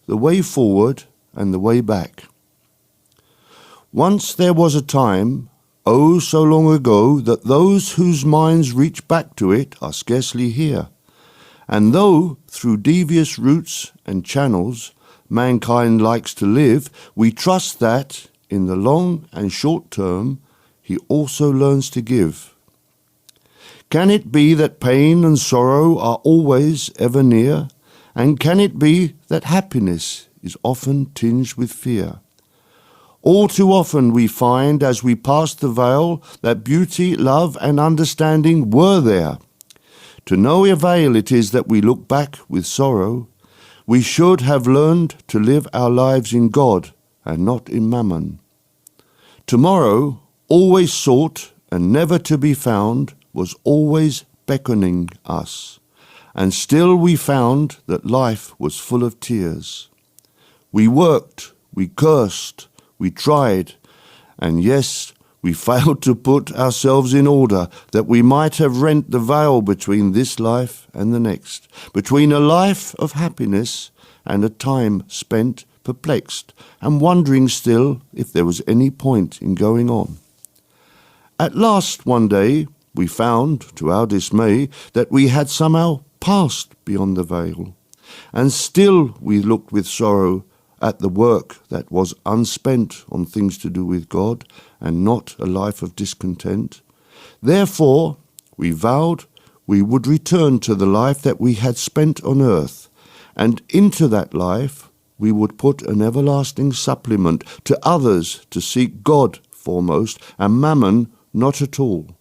the way forward and the way back. Once there was a time, oh so long ago, that those whose minds reach back to it are scarcely here. And though through devious routes and channels mankind likes to live, we trust that in the long and short term he also learns to give. Can it be that pain and sorrow are always ever near? And can it be that happiness is often tinged with fear? All too often we find as we pass the veil that beauty, love and understanding were there. To no avail it is that we look back with sorrow. We should have learned to live our lives in God and not in mammon. Tomorrow, always sought and never to be found, was always beckoning us. And still we found that life was full of tears. We worked, we cursed, we tried, and yes, we failed to put ourselves in order that we might have rent the veil between this life and the next, between a life of happiness and a time spent perplexed and wondering still if there was any point in going on. At last one day we found, to our dismay, that we had somehow passed beyond the veil, and still we looked with sorrow at the work that was unspent on things to do with God and not a life of discontent. Therefore, we vowed we would return to the life that we had spent on earth, and into that life we would put an everlasting supplement to others to seek God foremost and mammon not at all.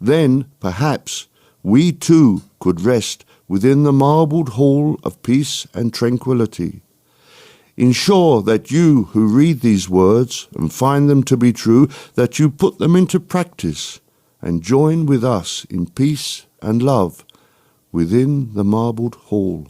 Then, perhaps, we too could rest within the marbled hall of peace and tranquility. Ensure that you who read these words and find them to be true, that you put them into practice and join with us in peace and love within the marbled hall.